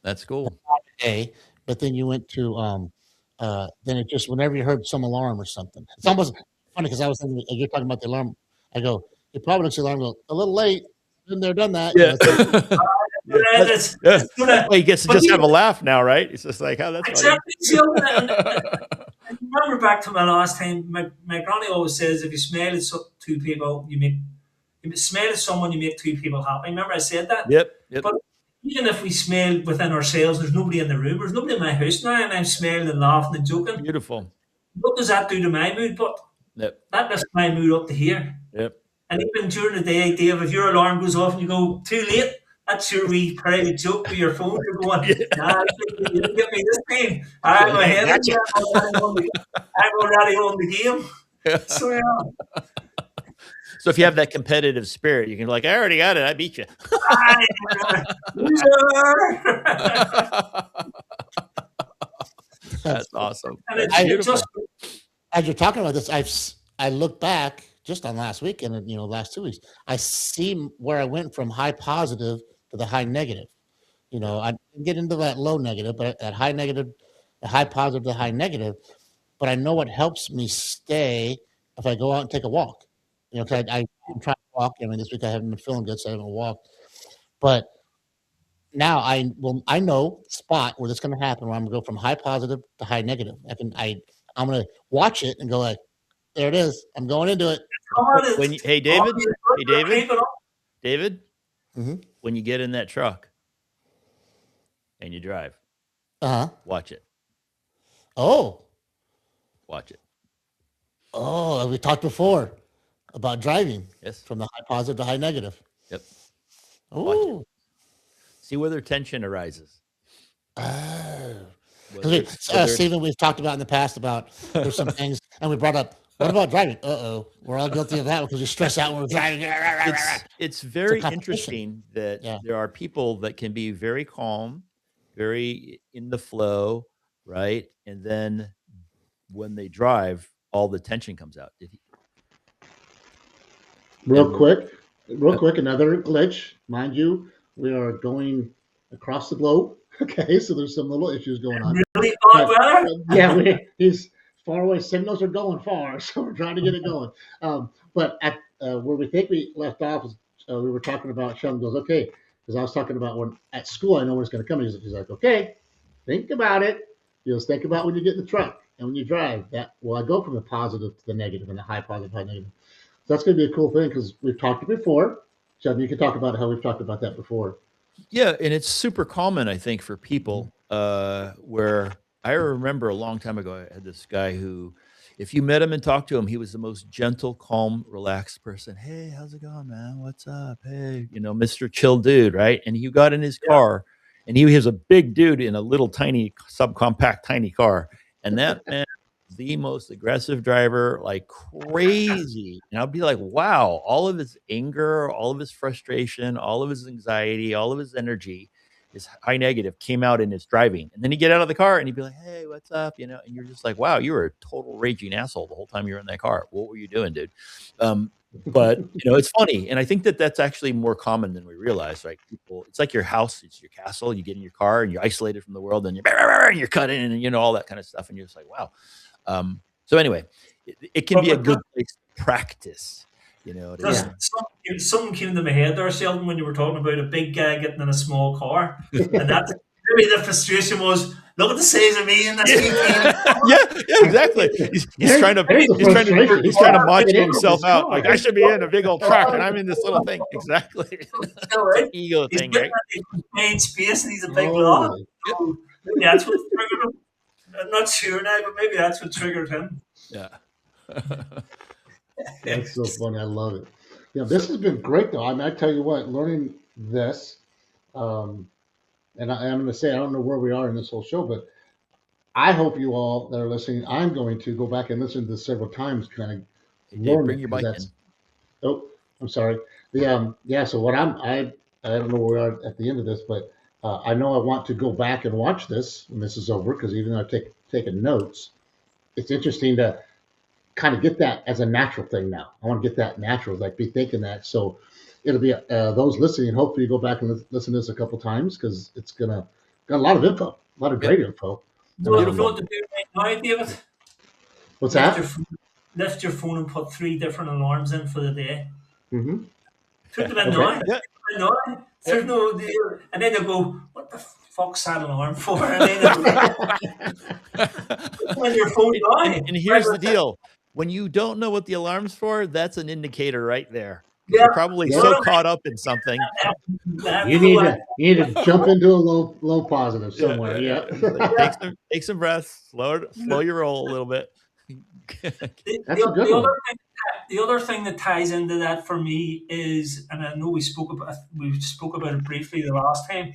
That's the cool. day, but then you went to then it just whenever you heard some alarm or something. It's almost funny because I was thinking you're talking about the alarm. I go, you probably looks at the alarm and go, a little late. Been there, done that. Yeah. It's like Yeah. Yeah. It's gonna, That's why he gets to but just have a laugh now, right? It's just like, oh, that's funny. exactly, Sheldon, and remember back to my last time. My granny always says, if you smile at two people, if you smile at someone, you make two people happy. Remember I said that. Yep. Yep. But even if we smile within ourselves, there's nobody in the room. There's nobody in my house now, and I'm smiling and laughing and joking. Beautiful. What does that do to my mood? But Yep. that lifts my mood up to here. Yep. And even during the day, Dave, if your alarm goes off and you go too late, that's your wee private joke with your phone. You're going, nah, you didn't get me this time. I'm ahead of gotcha. you. I'm already on the game. Yeah. So yeah, So if you have that competitive spirit, you can be like, I already got it. I beat you. I, loser. That's awesome. And That's it's beautiful. just as you're talking about this, I look back just on last week and last 2 weeks. I see where I went from high positive to the high negative. I didn't get into that low negative, but at high negative, the high positive to high negative. But I know what helps me stay if I go out and take a walk. 'Cause I'm trying to walk. I mean, this week I haven't been feeling good, so I haven't walked. But now I know the spot where this is going to happen, where I'm going to go from high positive to high negative. I'm going to watch it and go like, there it is. I'm going into it. hard. Hey David, hey David, Keep it up. David, Mhm. when you get in that truck and you drive, Uh-huh. watch it. Oh, Watch it. we talked before about driving Yes. from the high positive to high negative. Yep. Watch it. Ooh. See whether tension arises. Oh. Whether Stephen, we've talked about in the past about there's some things, and we brought up, what about driving? We're all guilty of that because we stress out when we're driving. it's very competition. interesting that Yeah. there are people that can be very calm, very in the flow, right? And then when they drive, all the tension comes out. Real quick, another glitch. Mind you, we are going across the globe. Okay, so there's some little issues going on. Really bad But, weather. yeah, these far away signals are going far, so we're trying to get it going. But at where we think we left off, is, we were talking about Sheldon goes, okay, because I was talking about when at school, I know when it's going to come. He's like, okay, think about it. Just think about when you get in the truck and when you drive. That I go from the positive to the negative and the high positive, high negative. So that's going to be a cool thing because we've talked it before. Sheldon, you can talk about how we've talked about that before. Yeah, and it's super common, I think, for people. Where I remember a long time ago, I had this guy who, if you met him and talked to him, he was the most gentle, calm, relaxed person. Hey, how's it going, man? What's up? Hey, Mr. Chill dude, right? And he got in his car, and he was a big dude in a little tiny, subcompact, tiny car, and that man. The most aggressive driver, like crazy. And I'll be like, wow, all of his anger, all of his frustration, all of his anxiety, all of his energy, his high negative came out in his driving. And then he'd get out of the car and he'd be like, hey, what's up? And you're just like, wow, you were a total raging asshole the whole time you were in that car. What were you doing, dude? But it's funny, and I think that that's actually more common than we realize. Right? People, it's like your house, it's your castle. You get in your car and you're isolated from the world, and you're cutting, and all that kind of stuff, and you're just like, wow. So anyway, it can be a good place to practice. Something came into my head there, Sheldon, when you were talking about a big guy getting in a small car, and that maybe the frustration was, look at the size of me in this yeah, exactly. He's trying to macho himself out. Like, I should be in a big old truck, and I'm in this little thing. Exactly. It's an ego thing, right? He's main space, and he's a big log. So maybe that's what triggered him. I'm not sure now, but maybe that's what triggered him. Yeah. That's so funny. I love it. This has been great, though. I tell you what, learning this, and I'm going to say, I don't know where we are in this whole show, but I hope you all that are listening, I'm going to go back and listen to this several times, kind of learn bring it, your bike in. Oh, I'm sorry. So what I don't know where we are at the end of this, but I know I want to go back and watch this when this is over, because even though I've taken notes, it's interesting to kind of get that as a natural thing now. I want to get that natural, like be thinking that. So it'll be those listening. Hopefully, you go back and listen to this a couple times because it's gonna got a lot of info, a lot of Yep. great info. You And know, you know what to do right now, David? what's Lift your that? phone, lift your phone and put 3 different alarms in for the day. Mm-hmm. Put them in Okay. now. Yeah. No, there's no deal. And then they'll go, what the fuck's that alarm for? And then they'll go, when your phone And now. here's the deal. When you don't know what the alarm's for, that's an indicator right there. 'Cause Yeah. you're probably Yeah. so caught up in something. You need to jump into a low positive somewhere. Yeah. It's like take some breaths, slow your roll a little bit. That's a good one. The other thing that ties into that for me is, and I know we spoke about it briefly the last time,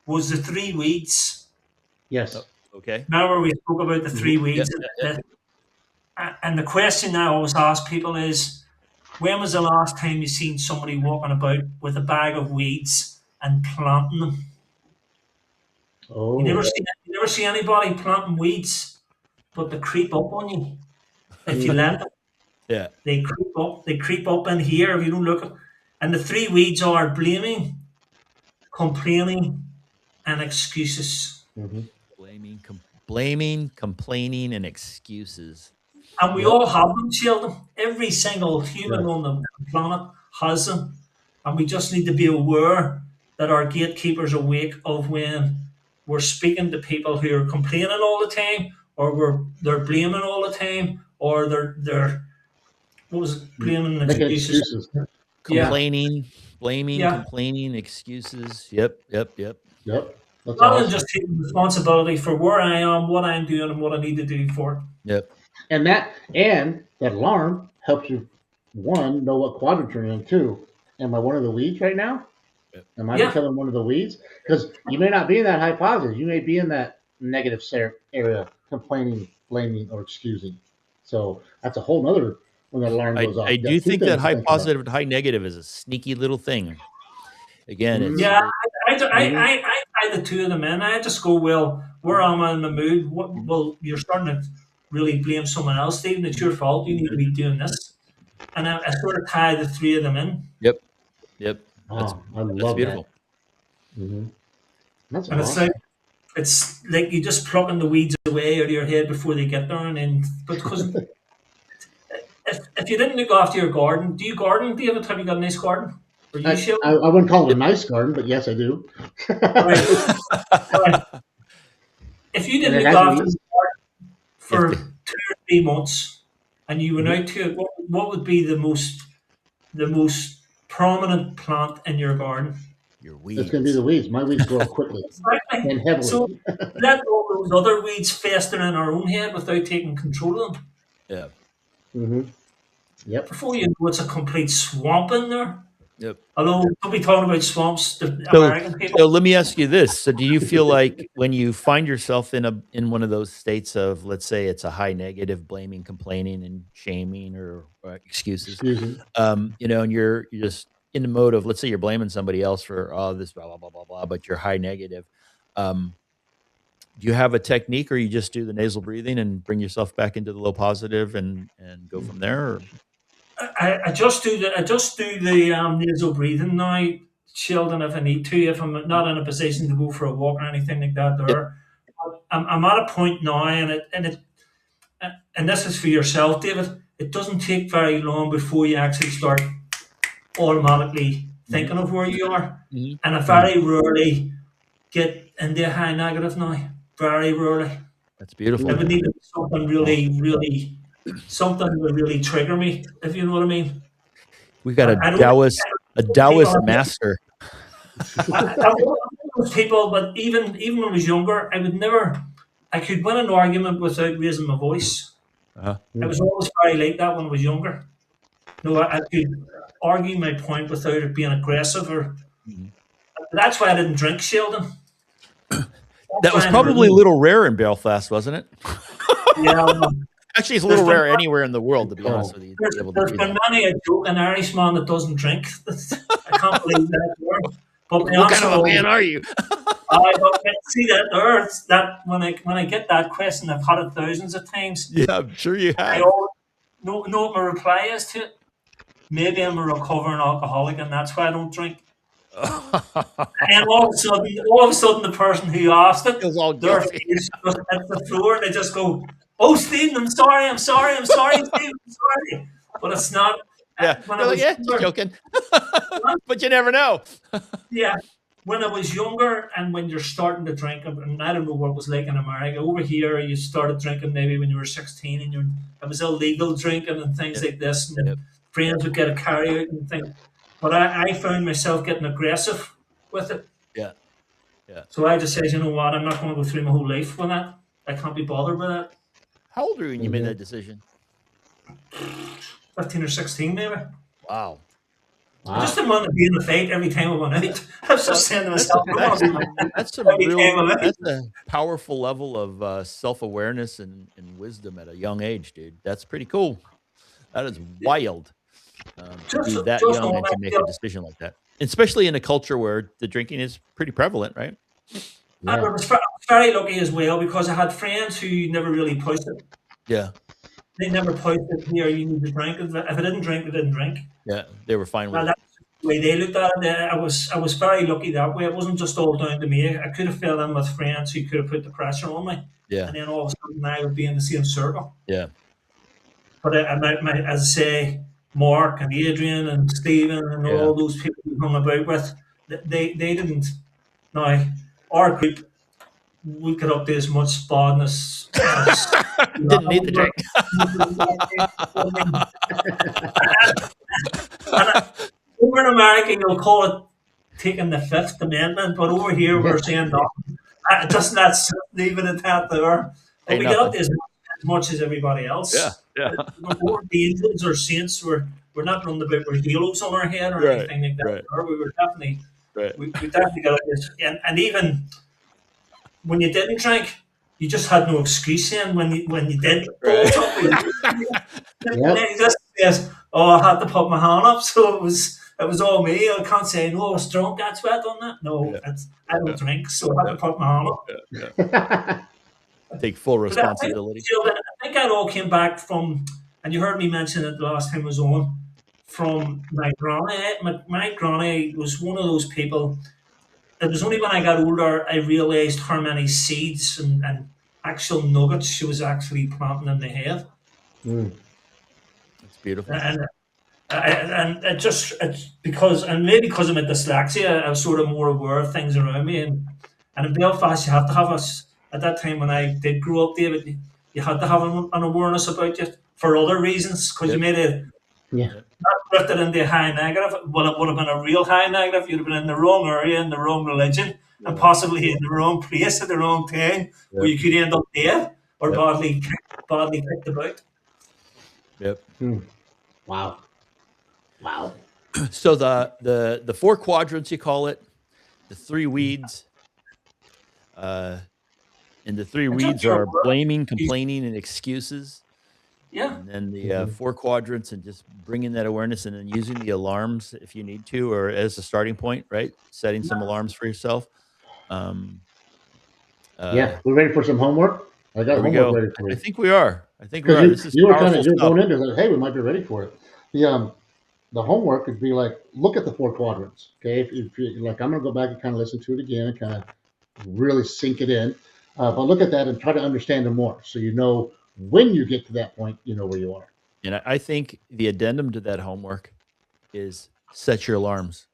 was the 3 weeds. Yes. Okay. Remember we spoke about the 3 weeds, Yep. and the question I always ask people is, when was the last time you seen somebody walking about with a bag of weeds and planting them? Oh. You never see anybody planting weeds, but they creep up on you if you let them. Yeah. They creep up in here if you don't look. And the 3 weeds are blaming, complaining, and excuses. Mm-hmm. Blaming, complaining, and excuses. And we all have them, Sheldon. Every single human Yeah. on the planet has them. And we just need to be aware that our gatekeepers awake of when we're speaking to people who are complaining all the time, or they're blaming all the time, or they're what was it, blaming and Making excuses. excuses. Yeah. Complaining, blaming, Yeah. complaining, excuses. Yep. Yep. That's Rather than awesome. just taking responsibility for where I am, what I'm doing, and what I need to do for it. Yep. And that alarm helps you know what quadrant you're in too. Am I one of the weeds right now? Yep. Am I Yeah. becoming one of the weeds? Because you may not be in that high positive. You may be in that negative area, complaining, blaming, or excusing. So that's a whole nother when that alarm goes off. I You got do two think that things to high think about. positive and high negative is a sneaky little thing. Again, it's Yeah, I tie the two of them in. I just go, well, where am I in the mood? Well, you're starting to really blame someone else, Stephen. It's your fault. You need to be doing this. And I sort of tie the three of them in. Yep. Oh, I That's love beautiful. that. Mm-hmm. That's And awesome. it's like you just plucking the weeds away out of your head before they get there. And then, because if you didn't look after your garden, do you garden, David? Have you got a nice garden? Or you, Sheldon? I wouldn't call it a nice garden, but yes, I do. Right. Right. If you And didn't it look has after weeds. the garden for If 2 or 3 months, and you went out to it, what would be the most prominent plant in your garden? your It's weeds. going to be the weeds. My weeds grow quickly Exactly. and heavily. So let all those other weeds fester in our own head without taking control of them. Yeah. Mm-hmm. Yep. Before you know, it's a complete swamp in there. Yep. Although don't be talking about swamps, the American people. So let me ask you this. So do you feel like when you find yourself in one of those states of, let's say it's a high negative, blaming, complaining, and shaming or excuses, Excuse me. and you're just in the mode of, let's say you're blaming somebody else for this blah blah blah blah blah, but you're high negative. Do you have a technique, or you just do the nasal breathing and bring yourself back into the low positive and go from there? Or? I just do the nasal breathing now, Sheldon, if I need to, if I'm not in a position to go for a walk or anything like that. There, I'm at a point now, and this is for yourself, David. It doesn't take very long before you actually start automatically thinking of where you are, Mhm. and I very rarely get into a high negative now. Very rarely. That's beautiful. It would need to be something really, something that would really trigger me, if you know what I mean. We've got I don't a Taoist master. I'm one of those people, but even when I was younger, I could win an argument without raising my voice. Uh-huh. I was always very like that when I was younger. No, I could argue my point without it being aggressive, or Mhm. that's why I didn't drink, Sheldon. That was probably a little rare in Belfast, wasn't it? Yeah. Actually, it's a little rare anywhere in the world, to be honest with you. There's been many a joke, an Irishman that doesn't drink. I can't believe that word. But my What kind answer of a always, man are you? but see that there, that when I get that question, I've had it thousands of times. Yeah, I'm sure you I have. always know what my reply is to it. Maybe I'm a recovering alcoholic, and that's why I don't drink. And all of a sudden, the person who asked it, Feels all their guilty. face just hits the floor, and they just go, "Oh, Stephen, I'm sorry, Stephen, I'm sorry." But it's not. Yeah, When I you're like, was yeah, just younger, joking. But you never know. yeah, when I was younger, and when you're starting to drink, and I don't know what it was like in America. Over here, you started drinking maybe when you were 16, and it was illegal drinking and things Yep, like this, and yep, friends would get a carry out and things. But I found myself getting aggressive with it. yeah, yeah. So I just said, you know what, I'm not going to go through my whole life with that. I can't be bothered with that. How old were you when you made Mm-hmm. that decision? 15 or 16, maybe. Wow. I just Wow. didn't want to be in the fight every time I went out. I was just Well, saying to that's a, myself, I don't want that's to be in the fight that's some every time real I'm out. that's a powerful level of self awareness and wisdom at a young age, dude. That's pretty cool. That is wild to be that Just young on and to that make a feel. decision like that, especially in a culture where the drinking is pretty prevalent, right? I Yeah. was very lucky as well because I had friends who never really pushed it. Yeah, They never pushed it here, you need to drink. If I didn't drink, I didn't drink. yeah, they were fine with And it. that's the way they looked at it. I was very lucky that way. It wasn't just all down to me. I could have fell in with friends who could have put the pressure on me. Yeah, And then all of a sudden I would be in the same circle. yeah, But as I say, Mark and Adrian and Stephen and yeah. all those people we hung about with, they didn't. Now, our group, we got up to as much badness as Didn't need the drink. and over in America, you'll call it taking the Fifth Amendment, but over here Yeah. we're saying no. Just let's leave it at that there. But Ain't we get up nothing. to as much as everybody Yeah, else. yeah. We're more angels or saints. We're not running about with halos on our head or Right, anything like that. right, Or we were definitely right. we definitely got this. And even when you didn't drink, you just had no excuse then when you did go Right. up. And Yep. then he just says, "Oh, I had to put my hand up," so it was all me. I can't say no. I was drunk. That's why I done that. No, Yeah, I don't yeah, drink, so I had yeah, to put my hand up. yeah, yeah. Take full But I think, responsibility. Sheldon, I think that all came back from, and you heard me mention it the last time I was on, from my granny. My granny was one of those people. It was only when I got older I realised how many seeds and actual nuggets she was actually planting in the head. Mm. It's beautiful. And and it's because and maybe because of my dyslexia, I was sort of more aware of things around me. And in Belfast, you have to have us at that time when I did grow up, David. You had to have an awareness about you for other reasons because you Yep, made it Yeah. yep, drifted into a high negative. Well, it would have been a real high negative. You'd have been in the wrong area, in the wrong religion, and yeah, possibly in the wrong place at the wrong time, where yep, you could end up dead or yep, badly kicked about. yep. Mm. Wow. Wow. So the four quadrants you call it, the three weeds, uh, and the three And just weeds your are word. blaming, complaining, and excuses. Yeah. And then the Mm-hmm. four quadrants and just bringing that awareness and then using the alarms if you need to or as a starting point, right? Setting some alarms for yourself. Um, uh, Yeah. We're ready for some homework. I got there we homework go. ready for I you. think we are. I think we Because are. you This is you were kind powerful of you're stuff. going into like, hey, we might be ready for it. The homework would be like look at the four quadrants. Okay, if you like, I'm gonna go back and kind of listen to it again and kind of really sink it in. But look at that and try to understand it more, so you know when you get to that point, you know where you are. And I think the addendum to that homework is set your alarms.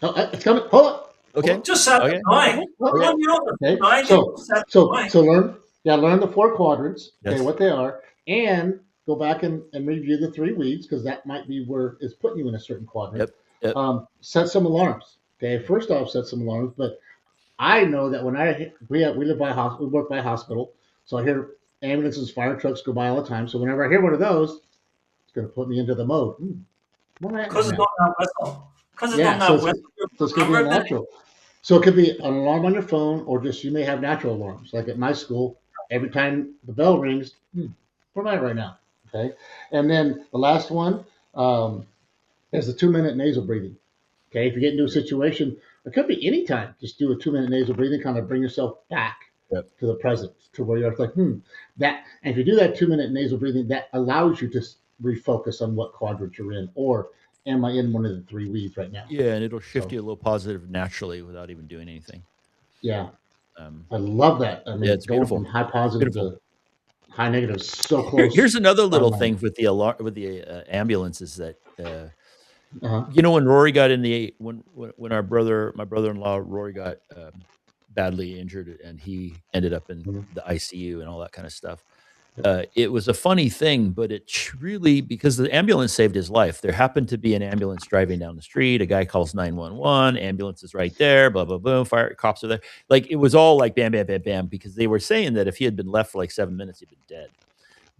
Oh, it's coming. Hold on. Hold Okay. on. Just set the Okay. time. Hold Okay. Run you on the Okay, phone. I did so just set the so time. so learn, yeah, learn the four quadrants. Okay, Yes. what they are, and go back and review the three weeds because that might be where it's putting you in a certain quadrant. Yep. Yep. Set some alarms. Okay, first off, set some alarms. But I know that when we live by hospital, we work by hospital, so I hear ambulances, fire trucks go by all the time. So whenever I hear one of those, it's going to put me into the mode. Where am I at right Because it's now? done that whistle. Because it's done Yeah, so that it's whistle. so it's going to be a Remember that? natural. So it could be an alarm on your phone, or just you may have natural alarms. Like at my school, every time the bell rings, where am I right now? Okay, and then the last one is the 2 minute nasal breathing. Okay, if you get into a situation, it could be any time. Just do a 2 minute nasal breathing, kind of bring yourself back Yep. to the present, to where you're like, that. And if you do that 2 minute nasal breathing, that allows you to refocus on what quadrant you're in, or am I in one of the three weeds right now? Yeah, and it'll shift So you a little positive naturally without even doing anything. yeah, Um, I love that. I yeah, mean, it's going beautiful. from high It's positive beautiful. to high negative is so close Here's another on little my. thing with the alarm with the ambulances that Uh-huh. when Rory got in the when our my brother-in-law Rory got badly injured and he ended up in Mhm. the ICU and all that kind of stuff. It was a funny thing, but really because the ambulance saved his life. There happened to be an ambulance driving down the street. A guy calls 911. Ambulance is right there. Blah blah boom. Fire cops are there. Like it was all like bam bam bam bam because they were saying that if he had been left for like 7 minutes, he'd been dead.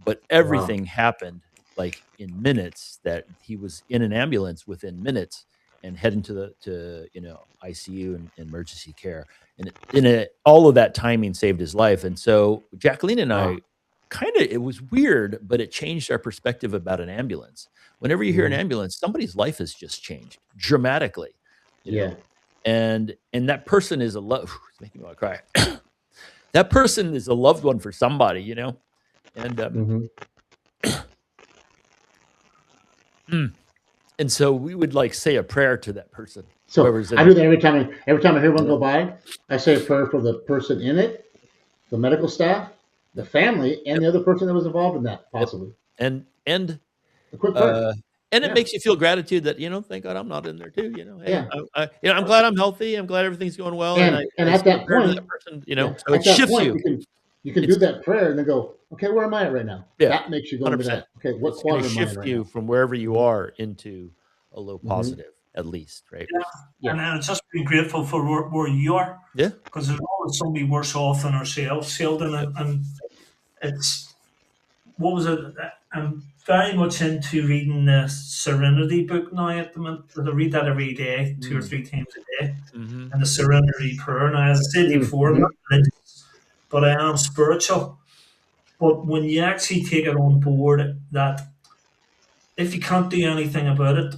But Wow. everything happened like in minutes. That he was in an ambulance within minutes and heading to ICU and emergency care. And all of that timing saved his life. And so Jacqueline and Wow. I it was weird, but it changed our perspective about an ambulance. Whenever you hear an Mhm. ambulance, somebody's life has just changed dramatically, you Yeah. know. And that person is a love. It's making me want to cry. That person is a loved one for somebody, you know. And Hmm. mm, and so we would like say a prayer to that person, So whoever's I in do it. that every time. Every time I hear one Yeah, go by, I say a prayer for the person in it, the medical staff, the yep, family, and yep, the other person that was involved in that, yep. possibly. And A quick prayer. uh, and it Yeah. makes you feel gratitude that thank God I'm not in there too. Hey, Yeah. I'm glad I'm healthy. I'm glad everything's going well, and And I at say a that prayer to that point, person. yeah, So it at that shifts point, you. you can do It's that prayer and then go, okay, where am I at right now? Yeah, That makes you go into 100%. that. Okay, what It's going to quadrant am I in shift right you now? from wherever you Hmm. are into a low Hmm. positive, at least, right? Yeah, Yeah. and it's just being grateful for where you are, Yeah. because there's always somebody worse off than ourselves, Sheldon, Yep. and it's what was it? I'm very much into reading the Serenity book now at the minute. I read that every day, two or Mm. three times a day, Hmm. and the Serenity Prayer. Now, as I said to you before, I'm Mm-hmm. not religious, but I am spiritual. But when you actually take it on board that if you can't do anything about it,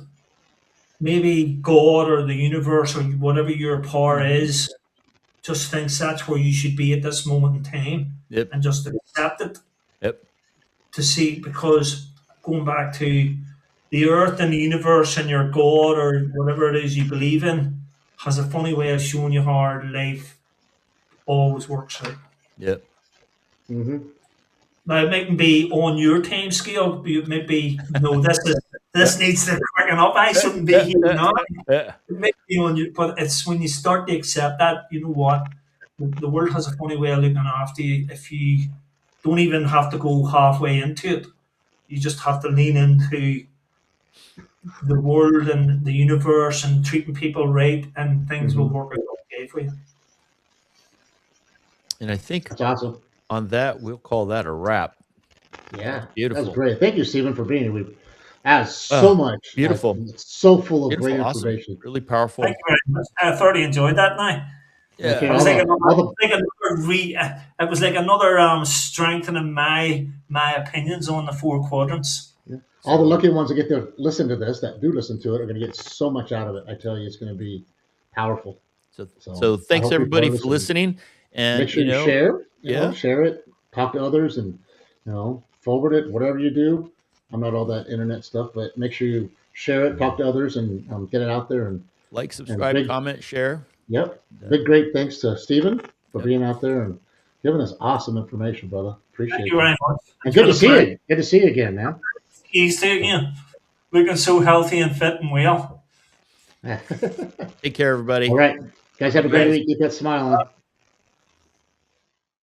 maybe God or the universe or whatever your power Hmm. is just thinks that's where you should be at this moment in time Yep. and just accept it Yep. to see, because going back to the earth and the universe and your God or whatever it is you believe in has a funny way of showing you how life always works out. Yep. Hmm. Now it mightn't be on your time scale, but it might be no, Yeah. this needs to quicken up. I Yeah. shouldn't be Yeah. here Yeah. now. Yeah. It might be on you, but it's when you start to accept that, you know what, the world has a funny way of looking after you. If you don't even have to go halfway into it, you just have to lean into the world and the universe and treating people right, and things will Hmm. work out okay for you. And I think That's awesome. on that, we'll call that a wrap. That's Yeah, that's beautiful. great. Thank you, Stephen, for being here. We that's so Oh, much. beautiful. It's so full of great Beautiful. Awesome. information. Really Thank powerful. you very much. I thoroughly enjoyed that. Now Okay, it Yeah. was like all the it was like another strengthening my opinions on the four quadrants. yeah, all the So, lucky ones that get to listen to this, that do listen to it, are going to get so much out of it. I tell you, it's going to be powerful. so, So so I thanks hope people everybody are for listening. listening. Make And, sure you share. yeah, Share it, talk to others, and forward it. Whatever you do, I'm not all that internet stuff, but make sure you share it, talk to others, and get it out there. like, And subscribe, big, comment, share. yep, And, big great thanks to Stephen for yep. being out there and giving us awesome information, brother. Thank you Appreciate you. very much. And It's good been to a see pleasure. you. Good to see you again, man. You too, So. again. Looking so healthy and fit and well. Take care, All everybody. right, guys, have Have a a great great week. Keep that smile on.